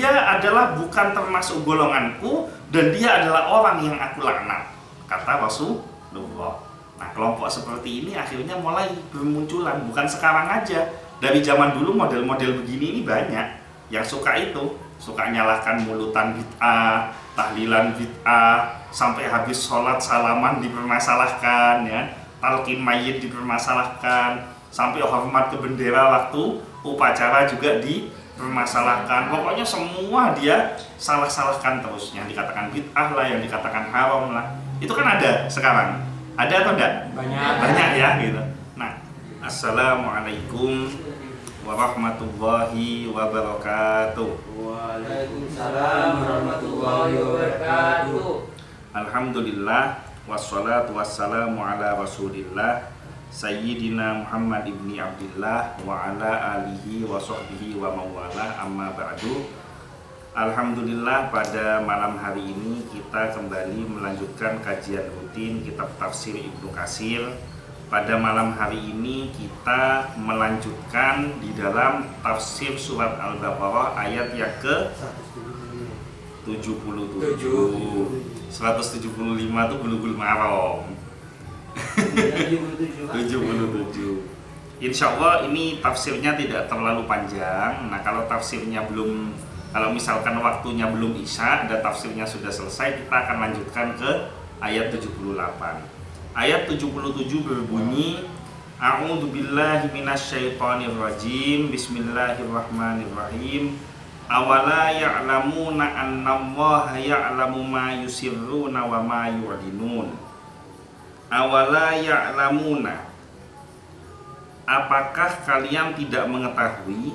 dia adalah bukan termasuk golonganku dan dia adalah orang yang aku laknat, kata Rasulullah. Nah, kelompok seperti ini akhirnya mulai bermunculan, bukan sekarang aja. Dari zaman dulu model-model begini ini banyak yang suka itu, suka nyalahkan mulutan bid'ah, tahlilan bid'ah, sampai habis sholat salaman dipermasalahkan, ya, talqin mayit dipermasalahkan, sampai hormat ke bendera waktu upacara juga dipermasalahkan. Pokoknya semua dia salah-salahkan terus. Yang dikatakan bid'ah lah, yang dikatakan haram lah. Itu kan ada sekarang. Ada atau enggak? Banyak ya gitu. Nah, assalamualaikum warahmatullahi wabarakatuh. Waalaikumsalam warahmatullahi wabarakatuh. Alhamdulillah wassalatu wassalamu ala Rasulillah Sayyidina Muhammad ibni Abdillah wa ala alihi wa sahbihi wa mawalah, amma ba'du. Alhamdulillah, pada malam hari ini kita kembali melanjutkan kajian rutin kitab tafsir Ibnu Katsir. Pada malam hari ini kita melanjutkan di dalam tafsir surat Al-Baqarah ayat yang ke 77. 175 itu Bulughul Maram. 77. Insya Allah ini tafsirnya tidak terlalu panjang. Nah, kalau misalkan waktunya belum isya dan tafsirnya sudah selesai, kita akan lanjutkan ke ayat 78. Ayat 77 berbunyi, A'udzu billahi minasyaitonir rajim. Bismillahirrahmanirrahim. Awala ya'lamuna annallaha ya'lamu ma yusirruna wa ma yu'linun. Awala ya'lamuna, apakah kalian tidak mengetahui,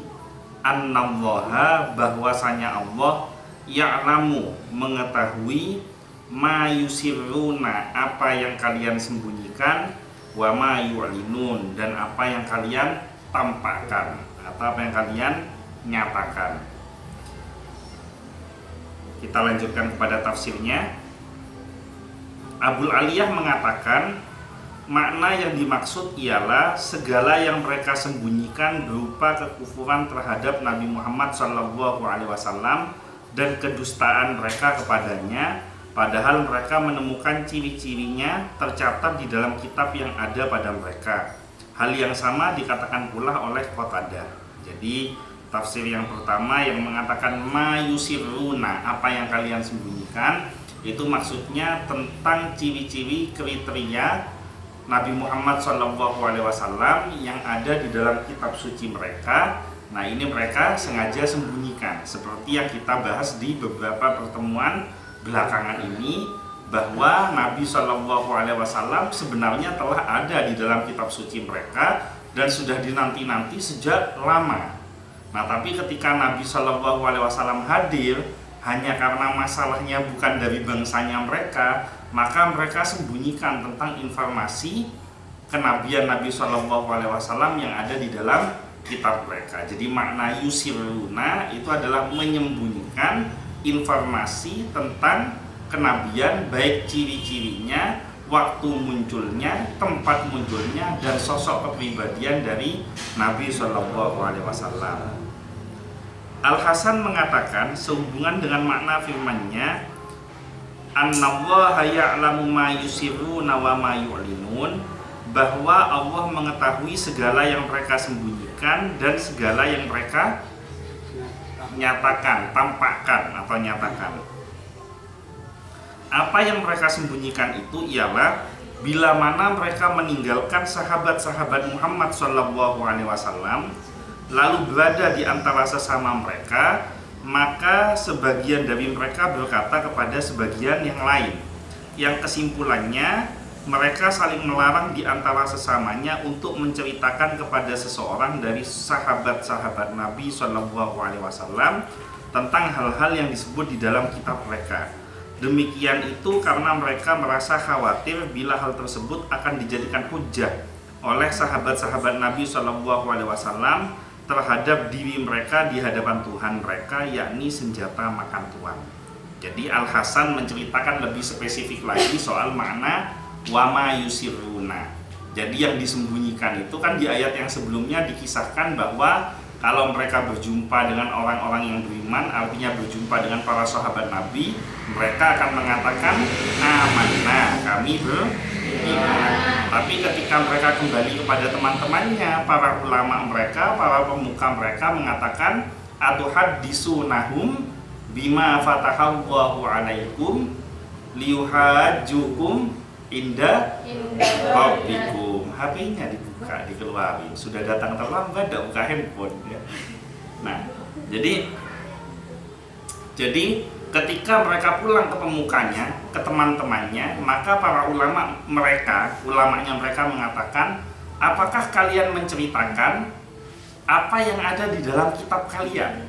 annallaha, bahwasanya Allah, ya'lamu, mengetahui, ma yusirruna, apa yang kalian sembunyikan, wa ma yu'linun, dan apa yang kalian tampakkan atau apa yang kalian nyatakan. Kita lanjutkan kepada tafsirnya. Abul Aliyah mengatakan, makna yang dimaksud ialah segala yang mereka sembunyikan berupa kekufuran terhadap Nabi Muhammad SAW dan kedustaan mereka kepadanya, padahal mereka menemukan ciri-cirinya tercatat di dalam kitab yang ada pada mereka. Hal yang sama dikatakan pula oleh Qatadah. Jadi tafsir yang pertama yang mengatakan ma yusirruna, apa yang kalian sembunyikan, itu maksudnya tentang ciri-ciri kriteria Nabi Muhammad SAW yang ada di dalam kitab suci mereka. Nah, ini mereka sengaja sembunyikan, seperti yang kita bahas di beberapa pertemuan belakangan ini, bahwa Nabi SAW sebenarnya telah ada di dalam kitab suci mereka dan sudah dinanti-nanti sejak lama. Nah, tapi ketika Nabi SAW hadir, hanya karena masalahnya bukan dari bangsanya mereka, maka mereka sembunyikan tentang informasi kenabian Nabi SAW yang ada di dalam kitab mereka. Jadi makna yusiruna itu adalah menyembunyikan informasi tentang kenabian, baik ciri-cirinya, waktu munculnya, tempat munculnya, dan sosok kepribadian dari Nabi SAW. Al-Hasan mengatakan sehubungan dengan makna firman-Nya, Annallaha ya'lamu ma yusirruna wa ma yu'linun, bahwa Allah mengetahui segala yang mereka sembunyikan dan segala yang mereka nyatakan, tampakkan atau nyatakan. Apa yang mereka sembunyikan itu ialah bila mana mereka meninggalkan sahabat-sahabat Muhammad SAW lalu berada di antara sesama mereka, maka sebagian dari mereka berkata kepada sebagian yang lain, yang kesimpulannya mereka saling melarang di antara sesamanya untuk menceritakan kepada seseorang dari sahabat-sahabat Nabi SAW tentang hal-hal yang disebut di dalam kitab mereka. Demikian itu karena mereka merasa khawatir bila hal tersebut akan dijadikan hujah oleh sahabat-sahabat Nabi SAW terhadap diri mereka di hadapan Tuhan mereka, yakni senjata makan tuan. Jadi Al-Hasan menceritakan lebih spesifik lagi soal makna wama yusiruna. Jadi yang disembunyikan itu kan di ayat yang sebelumnya dikisahkan bahwa kalau mereka berjumpa dengan orang-orang yang beriman, artinya berjumpa dengan para sahabat Nabi, mereka akan mengatakan amanna, kami beriman. Tapi ketika mereka kembali kepada teman-temannya, para ulama mereka, para pemuka mereka mengatakan atuhaddisunahum bima fatahallahu alaikum liyuhajjukum inda rabbikum. HP-nya dibuka, dikeluarin. Sudah datang terlambat, tidak buka handphone ya. Nah, jadi ketika mereka pulang ke pemukanya, ke teman-temannya, maka para ulamanya mereka mengatakan, apakah kalian menceritakan apa yang ada di dalam kitab kalian?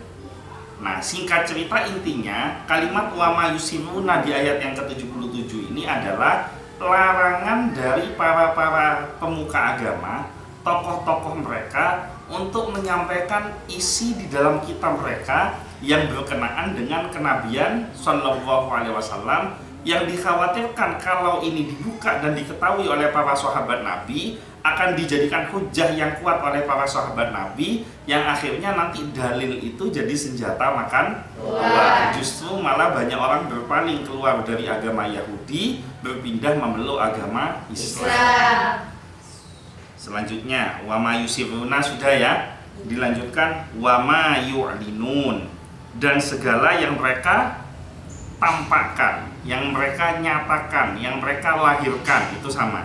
Nah, singkat cerita intinya, kalimat wa ma yusiruna di ayat yang ke-77 ini adalah larangan dari para pemuka agama, tokoh-tokoh mereka untuk menyampaikan isi di dalam kitab mereka yang berkenaan dengan kenabian Shallallahu Alaihi Wasallam, yang dikhawatirkan kalau ini dibuka dan diketahui oleh para sahabat Nabi akan dijadikan hujah yang kuat oleh para sahabat Nabi, yang akhirnya nanti dalil itu jadi senjata makan tuan. Justru malah banyak orang berpaling keluar dari agama Yahudi, berpindah memeluk agama Islam. Selanjutnya wama yusiruna sudah ya, dilanjutkan wama yu'linun, dan segala yang mereka tampakkan, yang mereka nyatakan, yang mereka lahirkan, itu sama.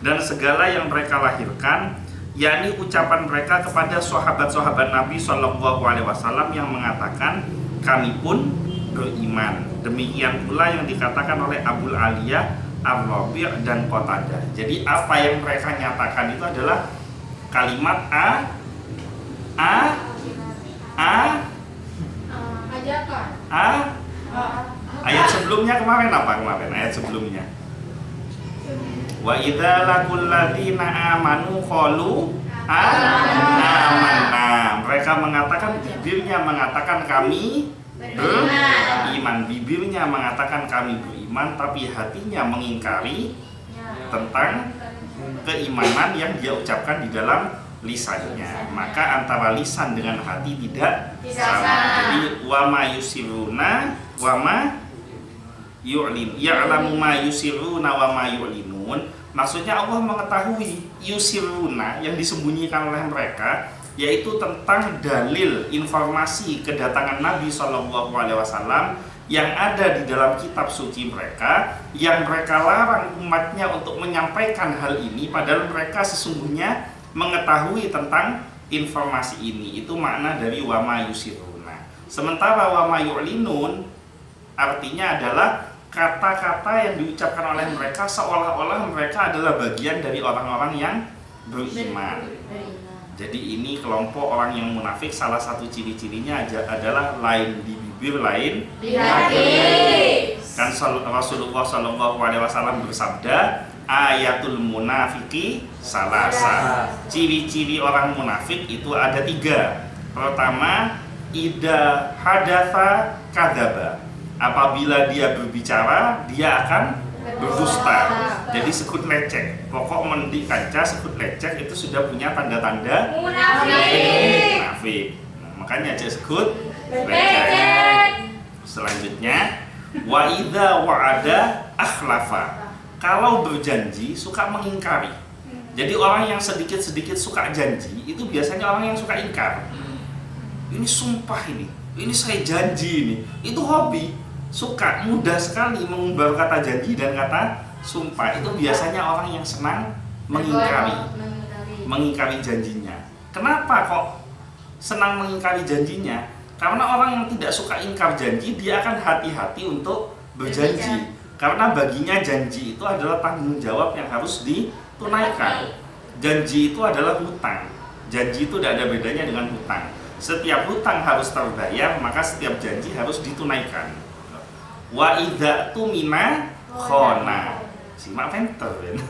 Dan segala yang mereka lahirkan, yakni ucapan mereka kepada sahabat-sahabat Nabi Shallallahu Alaihi Wasallam yang mengatakan kami pun beriman. Demikian pula yang dikatakan oleh Abul Aliyah, Ar-Rabi' dan Qatadah. Jadi apa yang mereka nyatakan itu adalah kalimat ayat sebelumnya kemarin apa ayat sebelumnya? Wa idza laqul ladzina amanu qalu amanna. Mereka mengatakan, bibirnya mengatakan kami beriman, bibirnya mengatakan kami beriman, tapi hatinya mengingkari tentang keimanan yang dia ucapkan di dalam lisannya. Maka antara lisan dengan hati tidak sama. Jadi wa ma yusiruna wa ma yu'lin, ya'lamu ma yusiruna wa ma yu'linun. Maksudnya Allah mengetahui yusiruna, yang disembunyikan oleh mereka, yaitu tentang dalil informasi kedatangan Nabi Shallallahu Alaihi Wasallam yang ada di dalam kitab suci mereka, yang mereka larang umatnya untuk menyampaikan hal ini, padahal mereka sesungguhnya mengetahui tentang informasi ini. Itu makna dari wa ma yusiruna. Sementara wa ma yu'linun artinya adalah kata-kata yang diucapkan oleh mereka seolah-olah mereka adalah bagian dari orang-orang yang beriman. Jadi ini kelompok orang yang munafik, salah satu ciri-cirinya adalah lain di bibir, lain di hati. Kan Rasulullah Shallallahu Alaihi Wasallam bersabda, ayatul munafiki salasa. Ciri-ciri orang munafik itu ada 3. Pertama, ida hadatsa kadzaba. Apabila dia berbicara, dia akan berdusta. Jadi sekut lecek. Pokok mendi kaca sekut lecek itu sudah punya tanda-tanda munafik. Nah, makanya aja sekut lecek. Selanjutnya, wa idza wa'ada akhlafa. Kalau berjanji suka mengingkari. Jadi orang yang sedikit-sedikit suka janji itu biasanya orang yang suka ingkar. Ini sumpah ini saya janji ini. Itu hobi. Suka, mudah sekali mengumbar kata janji dan kata sumpah. Itu biasanya orang yang senang mengingkari janjinya. Kenapa kok senang mengingkari janjinya? Karena orang yang tidak suka ingkar janji, dia akan hati-hati untuk berjanji. Karena baginya janji itu adalah tanggung jawab yang harus ditunaikan. Janji itu adalah hutang. Janji itu tidak ada bedanya dengan hutang. Setiap hutang harus terbayar, maka setiap janji harus ditunaikan. Wa idza tumina khona. Simak pinter kan.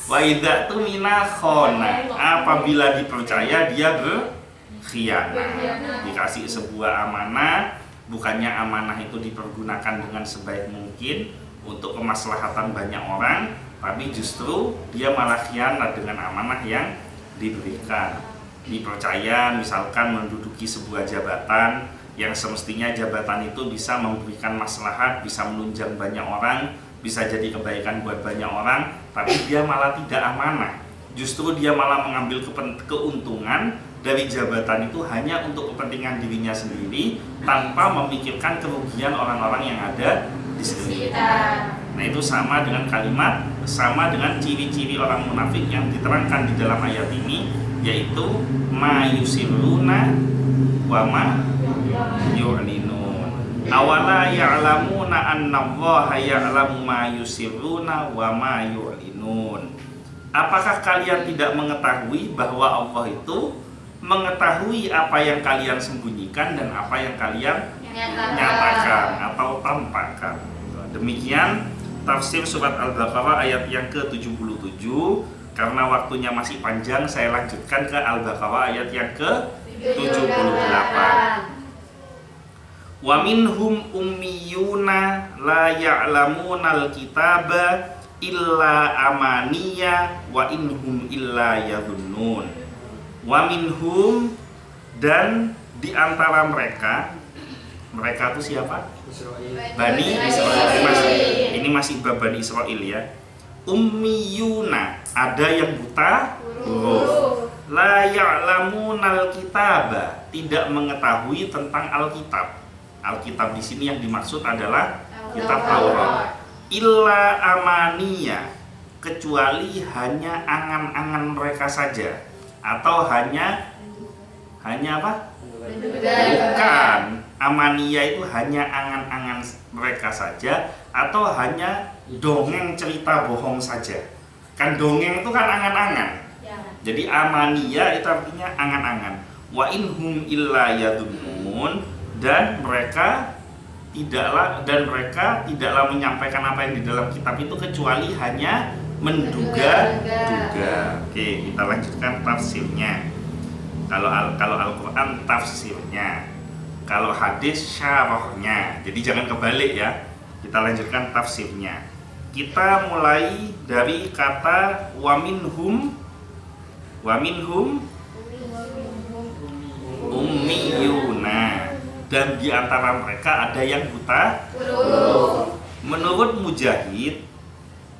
Wa idza tumina khona. Apabila dipercaya dia berkhianat. Dikasih sebuah amanah, bukannya amanah itu dipergunakan dengan sebaik mungkin untuk kemaslahatan banyak orang, tapi justru dia malah khianat dengan amanah yang diberikan. dipercaya misalkan menduduki sebuah jabatan yang semestinya jabatan itu bisa memberikan maslahat, bisa menunjang banyak orang, bisa jadi kebaikan buat banyak orang, tapi dia malah tidak amanah. Justru dia malah mengambil keuntungan dari jabatan itu hanya untuk kepentingan dirinya sendiri tanpa memikirkan kerugian orang-orang yang ada di sekitar. Nah, itu sama dengan kalimat, sama dengan ciri-ciri orang munafik yang diterangkan di dalam ayat ini, yaitu ma yusirruna wa ma yu'linun. Awala ya'lamuna annallaha ya'lamu ma yusirruna wa ma yu'linun. Apakah kalian tidak mengetahui bahwa Allah itu mengetahui apa yang kalian sembunyikan dan apa yang kalian nyatakan atau tampakkan. Demikian tafsir surat Al-Baqarah ayat yang ke-77. Karena waktunya masih panjang, saya lanjutkan ke Al-Baqarah ayat yang ke-78. Wa minhum ummiyuna la ya'lamunal kitaba illa amaniya wa inhum illa yadhunnun. Wa minhum, dan di antara mereka itu siapa? Bani Israel. Ini masih bab Bani Israel ya. Ummiyuna, ada yang buta huruf. La ya'lamunal kitaba, tidak mengetahui tentang Alkitab. Alkitab di sini yang dimaksud adalah kitab Taurat. Illa amaniya, kecuali hanya angan-angan mereka saja, atau hanya apa? Bukan, amaniya itu hanya angan-angan mereka saja, atau hanya dongeng cerita bohong saja. Kan dongeng itu kan angan-angan. Jadi amaniya itu artinya angan-angan. Wa inhum illa yadhunnun, dan mereka tidaklah menyampaikan apa yang di dalam kitab itu kecuali hanya menduga-duga. Oke, kita lanjutkan tafsirnya. Kalau Al-Quran tafsirnya, kalau hadis syarahnya. Jadi jangan kebalik ya. Kita lanjutkan tafsirnya. Kita mulai dari kata waminhum ummiyuna, dan di antara mereka ada yang buta huruf. Menurut Mujahid,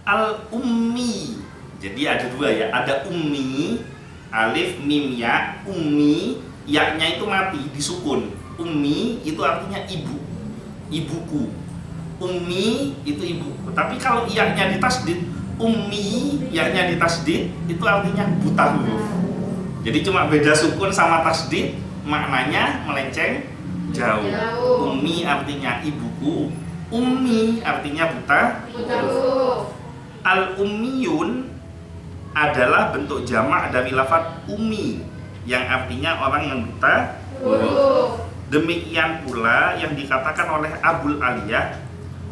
al-ummi, jadi ada dua ya, ada ummi, alif mim ya, ummi, ya-nya itu mati, disukun. Ummi itu artinya ibu, ibuku. Ummi itu ibuku. Tapi kalau ya-nya ditasdid, ummi, ya-nya ditasdid, itu artinya buta huruf. Jadi cuma beda sukun sama tasdid, maknanya melenceng jauh. Ummi artinya ibuku, ummi artinya buta huruf. Al-ummiyun adalah bentuk jamak dari lafaz ummi yang artinya orang yang buta huruf. Demikian pula yang dikatakan oleh Abul Aliyah,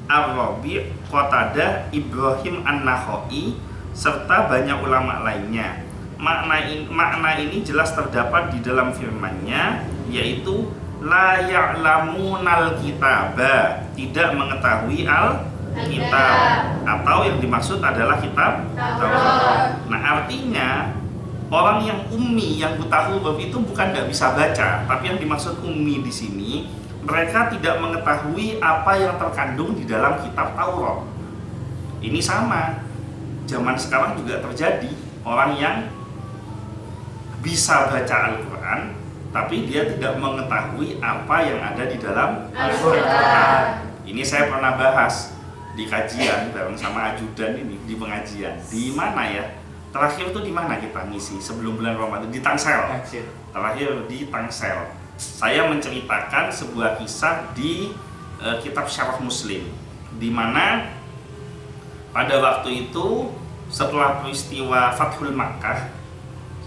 Ar-Rabi', Qatadah, Ibrahim An-Nakhai serta banyak ulama lainnya. Makna ini jelas terdapat di dalam firman-Nya, yaitu la ya'lamunal kitaba, tidak mengetahui al-kitab, atau yang dimaksud adalah kitab Taurat. Nah, artinya orang yang ummi, yang buta huruf itu bukan tidak bisa baca, tapi yang dimaksud ummi di sini mereka tidak mengetahui apa yang terkandung di dalam kitab Taurat. Ini sama, zaman sekarang juga terjadi orang yang bisa baca Al-Quran, tapi dia tidak mengetahui apa yang ada di dalam Al-Quran. Ini saya pernah bahas di kajian bareng sama ajudan ini di pengajian. Di mana ya? Terakhir itu di mana kita ngisi sebelum bulan Ramadan? Di Tangsel. Terakhir di Tangsel. Saya menceritakan sebuah kisah di kitab Syarah Muslim, di mana pada waktu itu setelah peristiwa Fathul Makkah.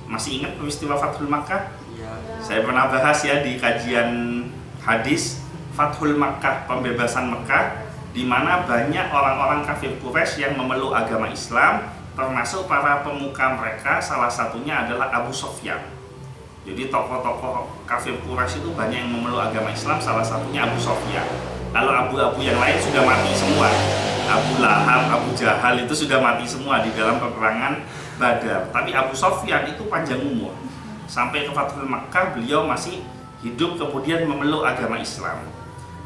Masih ingat peristiwa Fathul Makkah? Ya. Saya pernah bahas ya di kajian hadis Fathul Makkah, pembebasan Mekah, di mana banyak orang-orang kafir Quraisy yang memeluk agama Islam, termasuk para pemuka mereka, salah satunya adalah Abu Sufyan. Jadi tokoh-tokoh kafir Quraisy itu banyak yang memeluk agama Islam, salah satunya Abu Sufyan. Kalau abu-abu yang lain sudah mati semua. Abu Lahab, Abu Jahal itu sudah mati semua di dalam peperangan Badar. Tapi Abu Sufyan itu panjang umur. sampai ke Fathul Makkah beliau masih hidup kemudian memeluk agama Islam.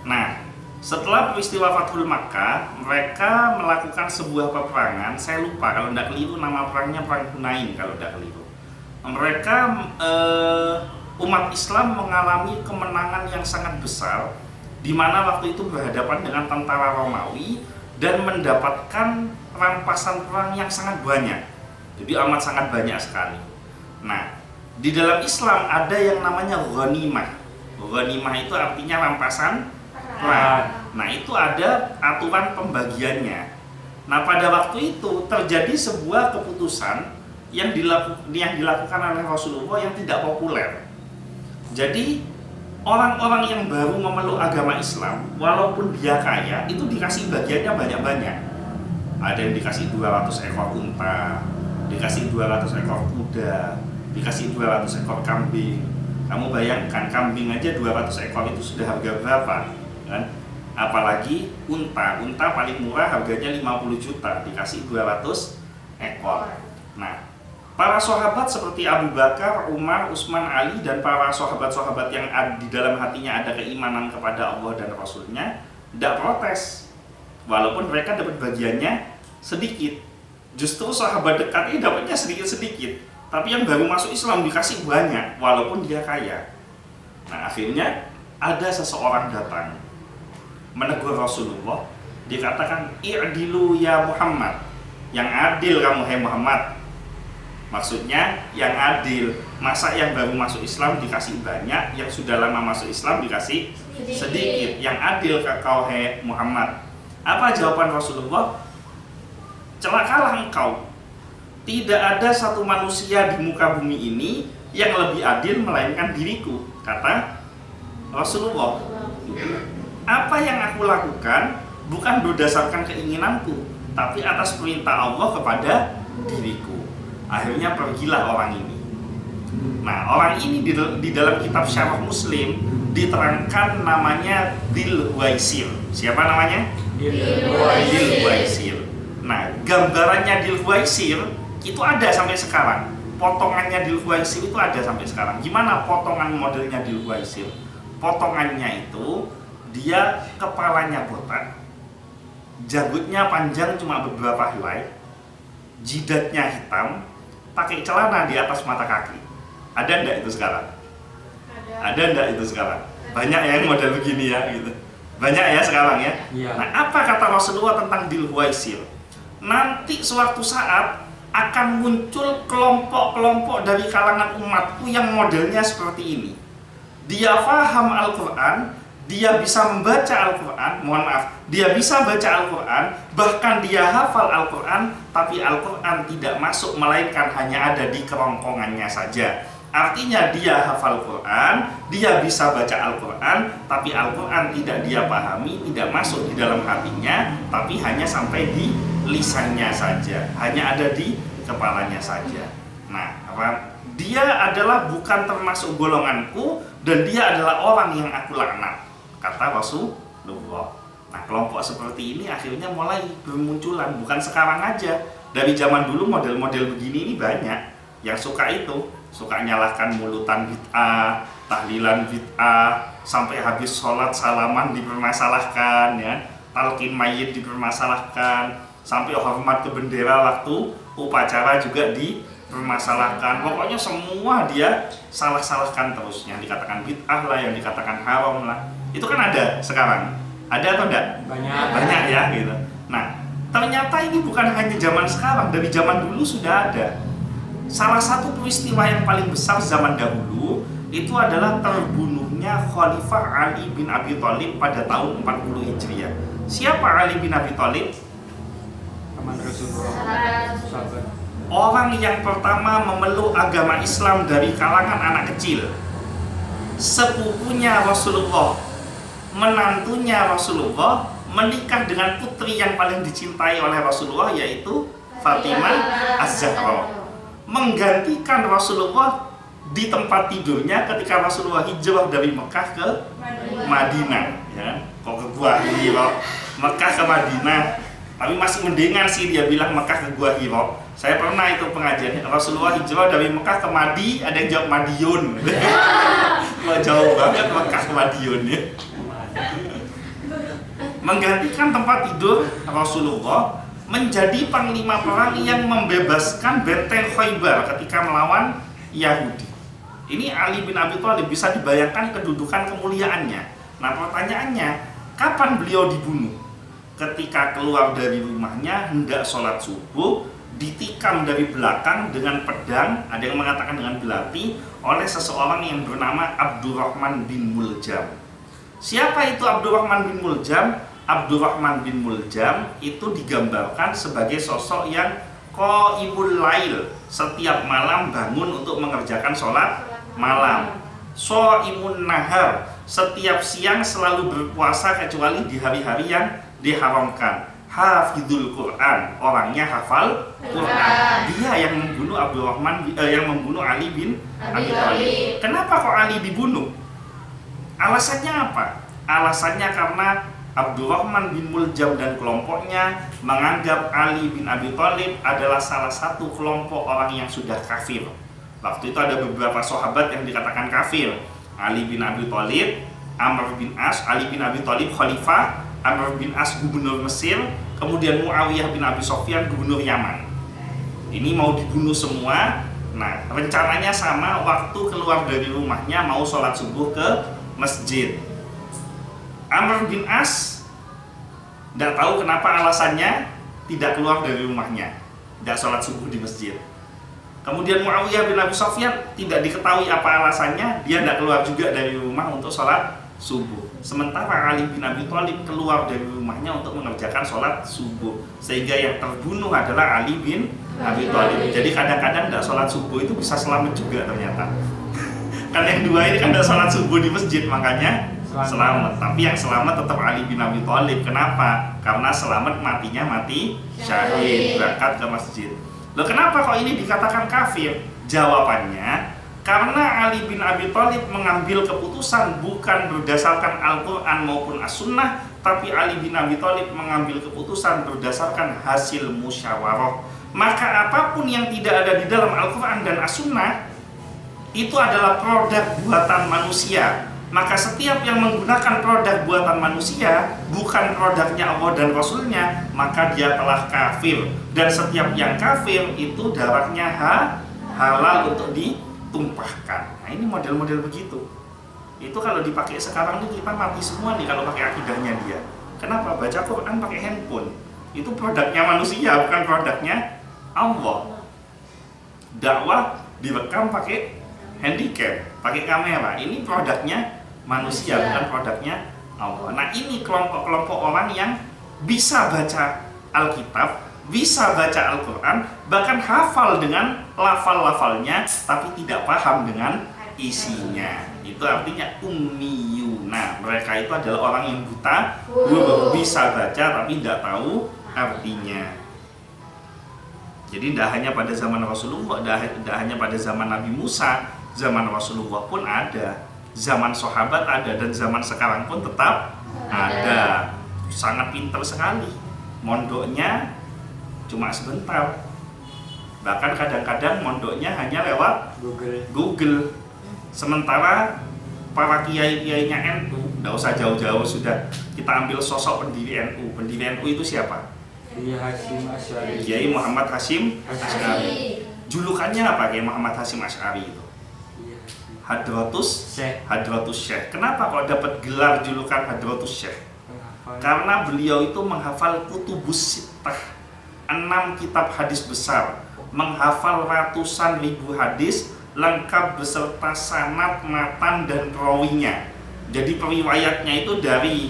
Nah, setelah peristiwa Fathul Makkah, mereka melakukan sebuah peperangan. Saya lupa kalau tidak keliru nama perangnya perang Hunain kalau tidak keliru. Mereka umat Islam mengalami kemenangan yang sangat besar, di mana waktu itu berhadapan dengan tentara Romawi dan mendapatkan rampasan perang yang sangat banyak. Jadi amat sangat banyak sekali. Nah, di dalam Islam ada yang namanya ghanimah. Ghanimah itu artinya rampasan perang. Nah, itu ada aturan pembagiannya. Nah, pada waktu itu terjadi sebuah keputusan yang dilakukan oleh Rasulullah yang tidak populer. Jadi, orang-orang yang baru memeluk agama Islam, walaupun dia kaya, itu dikasih bagiannya banyak-banyak. Ada yang dikasih 200 ekor unta, dikasih 200 ekor kuda, dikasih 200 ekor kambing. Kamu bayangkan, kambing aja 200 ekor itu sudah harga berapa, kan? Apalagi unta paling murah harganya 50 juta, dikasih 200 ekor. Nah, para sahabat seperti Abu Bakar, Umar, Utsman, Ali, dan para sahabat-sahabat yang di dalam hatinya ada keimanan kepada Allah dan Rasulnya tidak protes, walaupun mereka dapat bagiannya sedikit. Justru sahabat dekat ini dapatnya sedikit-sedikit, tapi yang baru masuk Islam dikasih banyak walaupun dia kaya. Nah, akhirnya ada seseorang datang menegur Rasulullah, dikatakan i'dilu ya Muhammad, yang adil kamu hai Muhammad. Maksudnya yang adil, masa yang baru masuk Islam dikasih banyak, yang sudah lama masuk Islam dikasih sedikit. Yang adil kau hai Muhammad. Apa jawaban Rasulullah? Celakalah engkau. Tidak ada satu manusia di muka bumi ini yang lebih adil melainkan diriku, kata Rasulullah. Apa yang aku lakukan bukan berdasarkan keinginanku, tapi atas perintah Allah kepada diriku. Akhirnya pergilah orang ini. Nah, orang ini di dalam kitab Syarah Muslim diterangkan namanya Dzul Huwaisir. Siapa namanya? Dzul Huwaisir. Nah, gambarannya Dzul Huwaisir itu ada sampai sekarang. Potongannya Dzul Huwaisir itu ada sampai sekarang. Gimana potongan modelnya Dzul Huwaisir? Potongannya itu dia kepalanya botak, janggutnya panjang cuma beberapa helai, jidatnya hitam, pakai celana di atas mata kaki. Ada enggak itu sekarang? Ada enggak itu sekarang? Banyak yang model begini ya gitu. Banyak ya sekarang ya. Iya. Nah, apa kata Rasulullah tentang Dzul Huwaisir? Nanti suatu saat akan muncul kelompok-kelompok dari kalangan umatku yang modelnya seperti ini. Dia paham Al-Quran, dia bisa membaca Al-Quran, dia bisa baca Al-Quran, bahkan dia hafal Al-Quran, tapi Al-Quran tidak masuk, melainkan hanya ada di kerongkongannya saja. Artinya dia hafal Quran, dia bisa baca Al-Quran, tapi Al-Quran tidak dia pahami, tidak masuk di dalam hatinya, tapi hanya sampai di lisannya saja, hanya ada di kepalanya saja. Nah, dia adalah bukan termasuk golonganku, dan dia adalah orang yang aku laknat, kata Rasulullah. Nah, kelompok seperti ini akhirnya mulai bermunculan, bukan sekarang aja. Dari zaman dulu model-model begini ini banyak. Yang suka itu, suka nyalahkan mulutan bid'ah, tahlilan bid'ah, sampai habis sholat salaman dipermasalahkan, ya, talqin mayit dipermasalahkan, sampai hormat ke bendera waktu upacara juga dipermasalahkan. Pokoknya semua dia salah-salahkan terus. Yang dikatakan bid'ah lah, yang dikatakan haram lah. Itu kan ada sekarang. Ada atau enggak? Banyak ya gitu. Nah, ternyata ini bukan hanya zaman sekarang, dari zaman dulu sudah ada. Salah satu peristiwa yang paling besar zaman dahulu itu adalah terbunuhnya Khalifah Ali bin Abi Thalib pada tahun 40 Hijriah. Siapa Ali bin Abi Thalib? Teman Rasulullah. Sahabat. Orang yang pertama memeluk agama Islam dari kalangan anak kecil. Sepupunya Rasulullah, menantunya Rasulullah, menikah dengan putri yang paling dicintai oleh Rasulullah, yaitu Fatimah Az-Zahra. Menggantikan Rasulullah di tempat tidurnya ketika Rasulullah hijrah dari Mekah ke Madinah, ya. Kok ke Gua Hira, Mekah ke Madinah. Tapi masih mendingan sih dia bilang Mekah ke Gua Hira. Saya pernah itu pengajian Rasulullah hijrah dari Mekah ke Madi, ada yang jawab Madiun. Wah, jauh banget Mekah ke Madiun ya. Menggantikan tempat tidur Rasulullah menjadi panglima perang yang membebaskan benteng Khaybar ketika melawan Yahudi. Ini Ali bin Abi Thalib, bisa dibayangkan kedudukan kemuliaannya. Nah, pertanyaannya, kapan beliau dibunuh? Ketika keluar dari rumahnya hendak sholat subuh, ditikam dari belakang dengan pedang, ada yang mengatakan dengan belati, oleh seseorang yang bernama Abdurrahman bin Muljam. Siapa itu Abdurrahman bin Muljam? Abdurrahman bin Muljam itu digambarkan sebagai sosok yang qaimul lail, setiap malam bangun untuk mengerjakan sholat malam. Shaimun nahar, setiap siang selalu berpuasa kecuali di hari-hari yang diharamkan. Hafizul Quran, orangnya hafal Quran. Dia yang membunuh yang membunuh Ali bin Abi Thalib. Kenapa kok Ali dibunuh? Alasannya apa? Alasannya karena Abdurrahman bin Muljam dan kelompoknya menganggap Ali bin Abi Thalib adalah salah satu kelompok orang yang sudah kafir. Waktu itu ada beberapa sahabat yang dikatakan kafir. Ali bin Abi Thalib, Amr bin As, Ali bin Abi Thalib khalifah, Amr bin As gubernur Mesir, kemudian Muawiyah bin Abi Sofyan gubernur Yaman. Ini mau dibunuh semua. Nah, rencananya sama, waktu keluar dari rumahnya mau sholat subuh ke masjid. Amr bin As tidak tahu kenapa alasannya tidak keluar dari rumahnya, tidak sholat subuh di masjid. Kemudian Muawiyah bin Abi Sofyan tidak diketahui apa alasannya, dia tidak keluar juga dari rumah untuk sholat subuh. Sementara Ali bin Abi Thalib keluar dari rumahnya untuk mengerjakan sholat subuh, sehingga yang terbunuh adalah Ali bin Abi Thalib. Jadi kadang-kadang tidak sholat subuh itu bisa selamat juga ternyata. Kan yang dua ini kan tidak sholat subuh di masjid, makanya selamat. Tapi yang selamat tetap Ali bin Abi Thalib. Kenapa? Karena selamat matinya mati syahid, berangkat ke masjid. Loh, kenapa kok ini dikatakan kafir? Jawabannya, karena Ali bin Abi Thalib mengambil keputusan bukan berdasarkan Al-Quran maupun As-Sunnah, tapi Ali bin Abi Thalib mengambil keputusan berdasarkan hasil musyawarah. Maka apapun yang tidak ada di dalam Al-Quran dan As-Sunnah itu adalah produk buatan manusia. Maka setiap yang menggunakan produk buatan manusia, bukan produknya Allah dan Rasulnya, maka dia telah kafir. Dan setiap yang kafir itu darahnya halal untuk ditumpahkan. Nah, ini model-model begitu. Itu kalau dipakai sekarang nih kita mati semua nih kalau pakai akidahnya dia. Kenapa? Baca Quran pakai handphone. Itu produknya manusia, bukan produknya Allah. Dakwah direkam pakai handycam, pakai kamera. Ini produknya manusia, bukan produknya Allah. Nah, ini kelompok-kelompok orang yang bisa baca Alkitab, bisa baca Al-Quran, bahkan hafal dengan lafal-lafalnya, tapi tidak paham dengan isinya. Itu artinya ummiyuna. Mereka itu adalah orang yang buta, bisa baca tapi tidak tahu artinya. Jadi tidak hanya pada zaman Rasulullah, tidak hanya pada zaman Nabi Musa, zaman Rasulullah pun ada, zaman sahabat ada, dan zaman sekarang pun tetap ada. Sangat pintar sekali. Mondoknya cuma sebentar. Bahkan kadang-kadang mondoknya hanya lewat Google. Sementara para kiai-kiainya NU, tidak usah jauh-jauh, sudah kita ambil sosok pendiri NU. Pendiri NU itu siapa? Kiai Muhammad Hasyim Asy'ari. Julukannya apa Kiai Muhammad Hasyim Asy'ari itu? Hadratus Syekh. Kenapa kok dapat gelar julukan Hadratus Syekh? Karena beliau itu menghafal kutubus sittah, 6 kitab hadis besar, menghafal ratusan ribu hadis lengkap beserta sanad, matan, dan rawinya. Jadi periwayatnya itu dari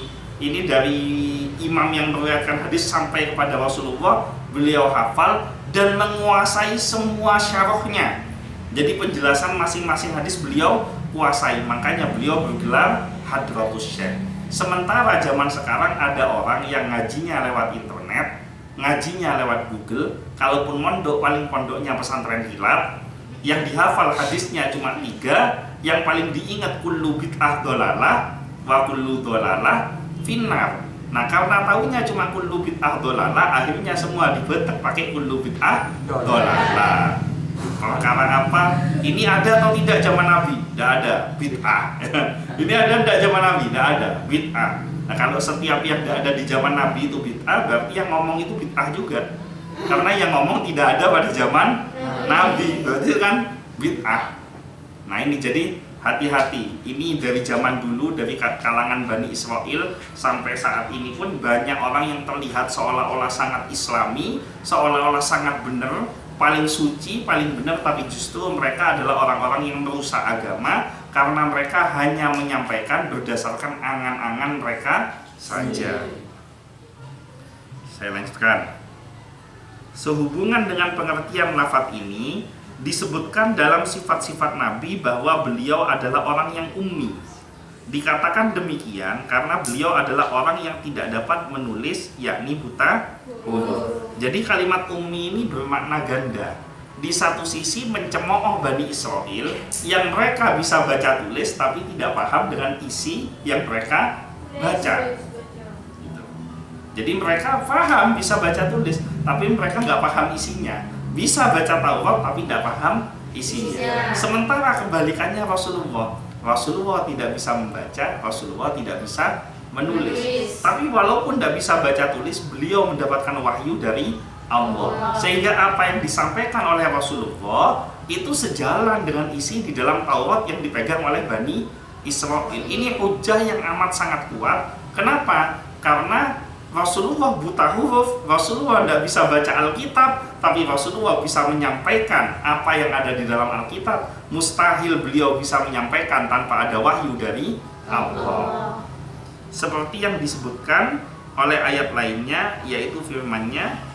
imam yang meriwayatkan hadis sampai kepada Rasulullah, beliau hafal dan menguasai semua syarahnya. Jadi penjelasan masing-masing hadis beliau kuasai, makanya beliau bergelar Hadratus Syekh. Sementara zaman sekarang ada orang yang ngajinya lewat internet, ngajinya lewat Google, kalaupun mondok paling pondoknya pesantren Hilal, yang dihafal hadisnya cuma 3, yang paling diingat kullu bid'ah dolalah wa kullu dolalah finnar. Nah karena tahunya cuma kullu bid'ah dolalah, akhirnya semua dibetek pakai kullu bid'ah dolalah. Perkara apa? Ini ada atau tidak zaman Nabi? Tidak ada, bid'ah. Ini ada tidak zaman Nabi? Tidak ada, bid'ah. Nah kalau setiap yang tidak ada di zaman Nabi itu bid'ah, berarti yang ngomong itu bid'ah juga. Karena yang ngomong tidak ada pada zaman Nabi, berarti kan bid'ah. Nah ini jadi hati-hati, ini dari zaman dulu, dari kalangan Bani Israel sampai saat ini pun banyak orang yang terlihat seolah-olah sangat islami, seolah-olah sangat benar, paling suci, paling benar, tapi justru mereka adalah orang-orang yang merusak agama karena mereka hanya menyampaikan berdasarkan angan-angan mereka saja. Saya lanjutkan. Sehubungan dengan pengertian lafaz ini, disebutkan dalam sifat-sifat Nabi bahwa beliau adalah orang yang ummi. Dikatakan demikian karena beliau adalah orang yang tidak dapat menulis, yakni buta huruf. Jadi kalimat ummi ini bermakna ganda. Di satu sisi mencemooh Bani Israel yang mereka bisa baca tulis tapi tidak paham dengan isi yang mereka baca. Jadi mereka paham bisa baca tulis tapi mereka nggak paham isinya. Bisa baca Taurat tapi tidak paham isinya. Sementara kebalikannya Rasulullah tidak bisa membaca, Rasulullah tidak bisa menulis. Tapi walaupun tidak bisa baca tulis, beliau mendapatkan wahyu dari Allah. Sehingga apa yang disampaikan oleh Rasulullah itu sejalan dengan isi di dalam Taurat yang dipegang oleh Bani Israel. Ini hujah yang amat sangat kuat. Kenapa? Karena Rasulullah buta huruf, Rasulullah tidak bisa baca Alkitab, tapi Rasulullah bisa menyampaikan apa yang ada di dalam Alkitab. Mustahil beliau bisa menyampaikan tanpa ada wahyu dari Allah. Seperti yang disebutkan oleh ayat lainnya, yaitu firman-Nya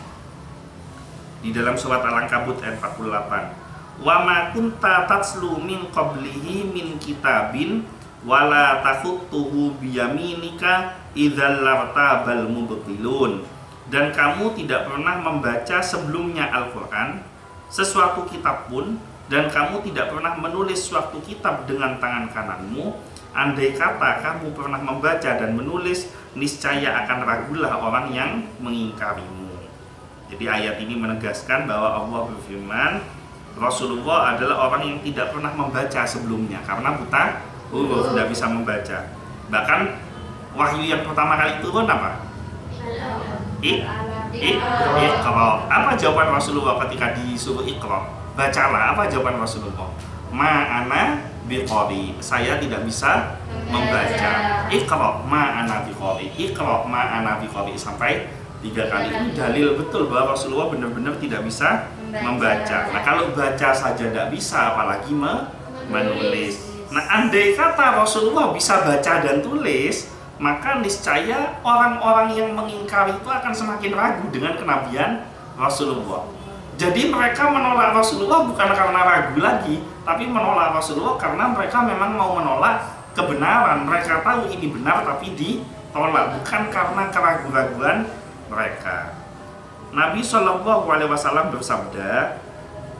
di dalam surat Al-Ankabut ayat 48. Wa ma kunta tatslu min qablihi min kitabin wala takhutuhu biyaminika idzal lartabal mubtilun. Dan kamu tidak pernah membaca sebelumnya Al-Quran sesuatu kitab pun, dan kamu tidak pernah menulis suatu kitab dengan tangan kananmu. Andai kata kamu pernah membaca dan menulis, niscaya akan ragulah orang yang mengingkarimu. Jadi ayat ini menegaskan bahwa Allah berfirman, Rasulullah adalah orang yang tidak pernah membaca sebelumnya karena buta huruf, tidak bisa membaca. Bahkan wahyu yang pertama kali turun apa? Iqra. Apa jawaban Rasulullah ketika disuruh Iqra? Bacalah. Apa jawaban Rasulullah? Ma'ana biqari. Saya tidak bisa membaca. Iqra ma'ana biqari. Iqra ma'ana biqari. Sampai 3 kali. Ini dalil betul bahwa Rasulullah benar-benar tidak bisa membaca. Nah kalau baca saja tidak bisa, apalagi menulis. Nah andai kata Rasulullah bisa baca dan tulis, maka niscaya orang-orang yang mengingkari itu akan semakin ragu dengan kenabian Rasulullah. Jadi mereka menolak Rasulullah bukan karena ragu lagi, tapi menolak Rasulullah karena mereka memang mau menolak kebenaran. Mereka tahu ini benar tapi ditolak, bukan karena keraguan-raguan mereka. Nabi SAW bersabda,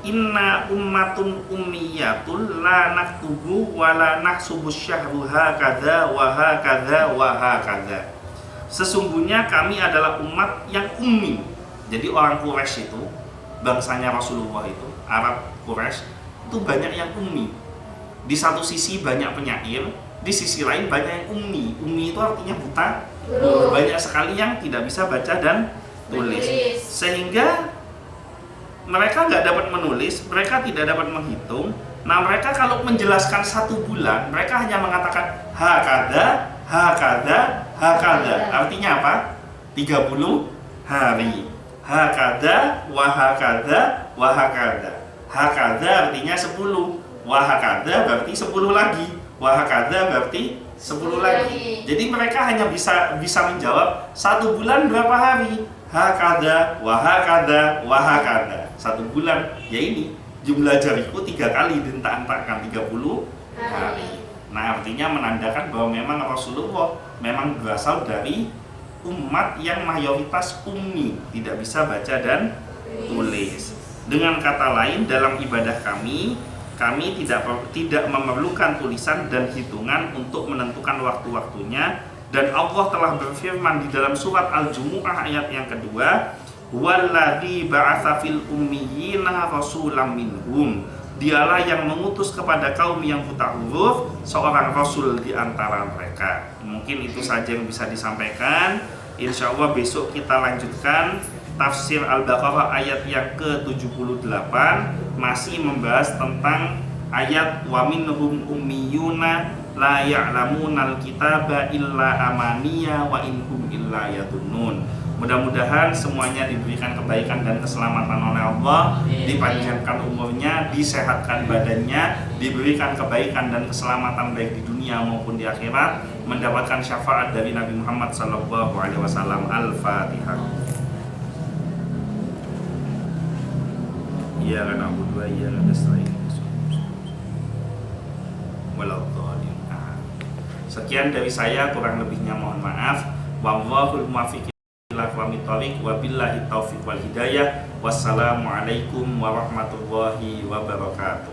Inna ummatun ummiyatul la naktubu wa la nahsubu syahru hakadha wa hakadha wa hakadha. Sesungguhnya kami adalah umat yang ummi. Jadi orang Quraisy itu, bangsanya Rasulullah itu, Arab Quraisy itu banyak yang ummi. Di satu sisi banyak penyair, di sisi lain banyak yang ummi. Ummi itu artinya buta. Banyak sekali yang tidak bisa baca dan tulis. Sehingga mereka nggak dapat menulis, mereka tidak dapat menghitung. Nah mereka kalau menjelaskan 1 bulan, mereka hanya mengatakan hakada, hakada, hakada. Artinya apa? 30 hari. Hakada, wahakada, wahakada. Hakada artinya 10, wahakada berarti 10 lagi, wahakada berarti 10 lagi. Jadi mereka hanya bisa menjawab 1 bulan berapa hari? Hakada, wahakada, wahakada. 1 bulan, ya ini jumlah jariku 3 kali dihentak-hentakkan 30 hari. Nah artinya menandakan bahwa memang Rasulullah memang berasal dari umat yang mayoritas ummi, tidak bisa baca dan tulis. Dengan kata lain, dalam ibadah kami tidak memerlukan tulisan dan hitungan untuk menentukan waktu-waktunya, Dan Allah telah berfirman di dalam surat Al-Jumu'ah ayat yang kedua, "Walladzi ba'atsa fil ummiyina rasulam minhum." Dialah yang mengutus kepada kaum yang buta huruf seorang rasul di antara mereka. Mungkin itu saja yang bisa disampaikan. Insya Allah besok kita lanjutkan tafsir Al-Baqarah ayat yang ke-78, masih membahas tentang ayat wa minhum ummiyuna la ya'lamunal kitaba illa amaniya wa inhum illa yadunnun. Mudah-mudahan semuanya diberikan kebaikan dan keselamatan oleh Allah, dipanjangkan umurnya, disehatkan badannya, diberikan kebaikan dan keselamatan baik di dunia maupun di akhirat, mendapatkan syafaat dari Nabi Muhammad SAW. Al-Fatihah. Iya kan Abu Dua, iya kan Nasta'in. Waladhdallin. Sekian dari saya, kurang lebihnya mohon maaf. Wallahul muwaffiq ila aqwamit thoriq, wabillahi taufiq wal hidayah. Wassalamualaikum warahmatullahi wabarakatuh.